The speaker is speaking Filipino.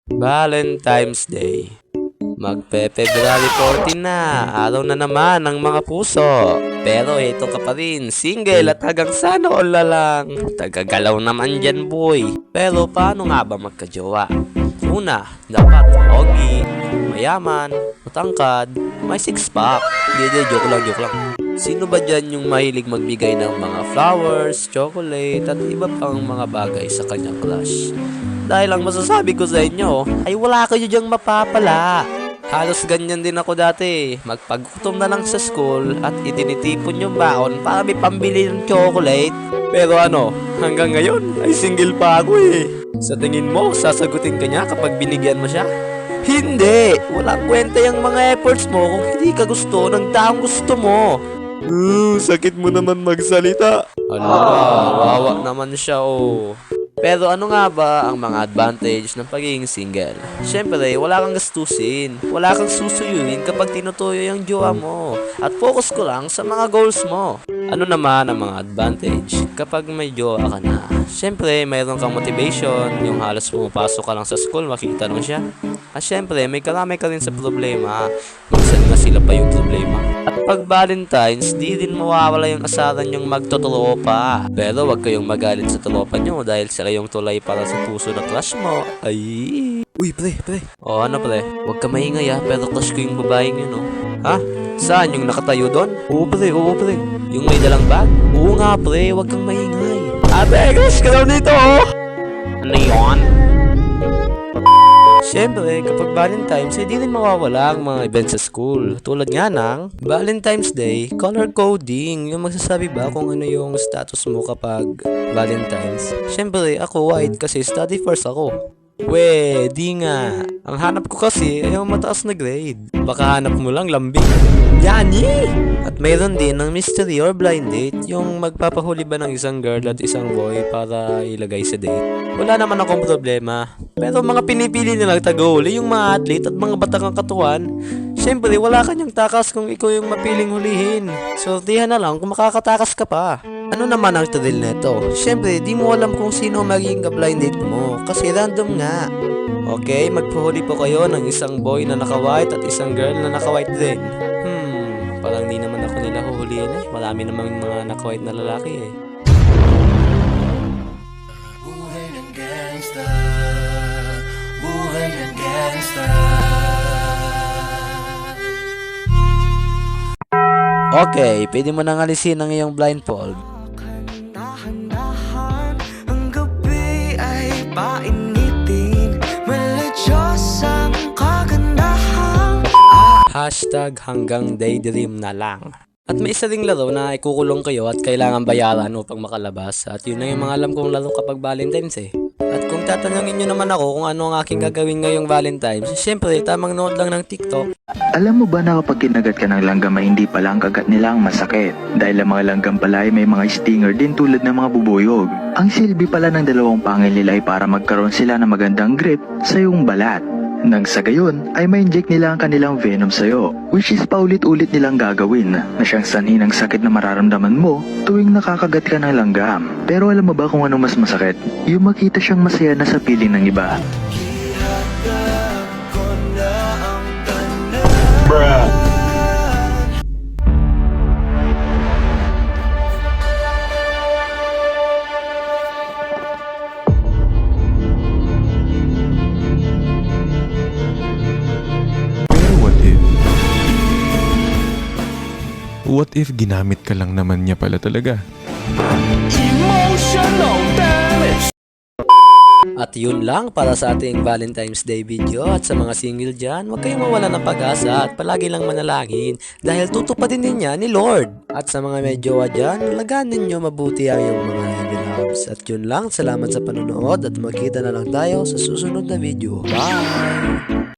Valentine's Day. Magpe-February 14 na, araw na naman ng mga puso. Pero ito ka pa rin, single at hanggang sana all na lang. Tagagalaw naman dyan boy. Pero paano nga ba magkajowa? Una, dapat pogi, mayaman, matangkad, may six-pack. Hindi, joke lang. Sino ba dyan yung mahilig magbigay ng mga flowers, chocolate, at iba pang mga bagay sa kanyang crush? Dahil ang masasabi ko sa inyo, ay wala kayo dyang mapapala. Halos ganyan din ako dati. Magpaggutom na lang sa school at itinitipon yung baon para may pambili ng chocolate. Pero hanggang ngayon ay single pa ako eh. Sa tingin mo, sasagutin ka niya kapag binigyan mo siya? Hindi! Walang kwenta yung mga efforts mo kung hindi ka gusto ng taong gusto mo. Sakit mo naman magsalita. Wawa naman siya oh. Pero ano nga ba ang mga advantage ng pagiging single? Siyempre, wala kang gastusin, wala kang susuyuin kapag tinutuyo yung jowa mo, at focus ko lang sa mga goals mo. Ano naman ang mga advantage kapag may jowa ka na? Siyempre, mayroon kang motivation, yung halos pumapasok ka lang sa school, makita lang siya. At siyempre, may karami ka rin sa problema, minsan nga sila pa yung problema. At pag Valentine's, di din mawawala yung asaran yung magtotropa. Pero wag kayong magalit sa tropa nyo dahil sila yung tulay para sa puso na crush mo. Ay. Uy, pre. O ano pre? Huwag ka maingay pero crush ko yung babaeng yun Ha? Saan? Yung nakatayo doon? Oo pre. Yung may dalang bag? Oo nga pre, huwag kang maingay. Ate, crush ka daw dito Ano yun? Siyempre, kapag Valentine's, di rin mawawala ang mga events sa school. Tulad nga ng Valentine's Day, color coding. Yung magsasabi ba kung ano yung status mo kapag Valentine's? Siyempre, ako white kasi study first ako. Di nga. Ang hanap ko kasi ay yung mataas na grade. Baka hanap mo lang lambing. Yani! At mayroon din ng mystery or blind date, yung magpapahuli ba ng isang girl at isang boy para ilagay sa date. Wala naman akong problema. Pero mga pinipili nilang taga-huli, yung mga athlete at mga batakang katuan, syempre wala kanyang takas kung ikaw yung mapiling hulihin. Sortihan na lang kung makakatakas ka pa. Ano naman ang thrill nito? Siyempre, di mo alam kung sino magiging ka-blind date mo kasi random nga. Okay, magpahuli po kayo ng isang boy na naka-white at isang girl na naka-white din. Parang di naman ako nila huhulihin eh. Marami namang mga naka-white na lalaki eh. Buhay ng gangsta, buhay ng gangsta. Okay, pwede mo nang alisin ang iyong blindfold. Dahan-dahan, ang gabi ay painitin, malachos ang kagandahan. Hashtag hanggang daydream na lang. At may isa ring laro na ikukulong kayo at kailangan bayaran upang makalabas. At yun na yung mga alam kong laro kapag Valentine's eh. At kung tatanungin nyo naman ako kung ano ang aking gagawin ngayong Valentine's, syempre tamang nood lang ng TikTok. Alam mo ba na kapag kinagat ka ng langgam ay hindi pala ang kagat nila ang masakit? Dahil ang mga langgam pala ay may mga stinger din tulad ng mga bubuyog. Ang silbi pala ng dalawang pangil nila ay para magkaroon sila ng magandang grip sa iyong balat. Nang sa gayon ay ma-inject nila ang kanilang venom sa'yo, which is paulit-ulit nilang gagawin na siyang sanhi ng sakit na mararamdaman mo tuwing nakakagat ka ng langgam. Pero alam mo ba kung ano mas masakit? Yung makita siyang masaya na sa piling ng iba. Ihatag ko na ang tanan. What if ginamit ka lang naman niya pala talaga? Emotional damage. At yun lang para sa ating Valentine's Day video. At sa mga single dyan, huwag kayong mawala ng pag-asa at palagi lang manalangin dahil tutupadin din niya ni Lord. At sa mga may jowa dyan, lagaan ninyo mabuti ang iyong mga heavy loves. At yun lang, salamat sa panonood at magkita na lang tayo sa susunod na video. Bye!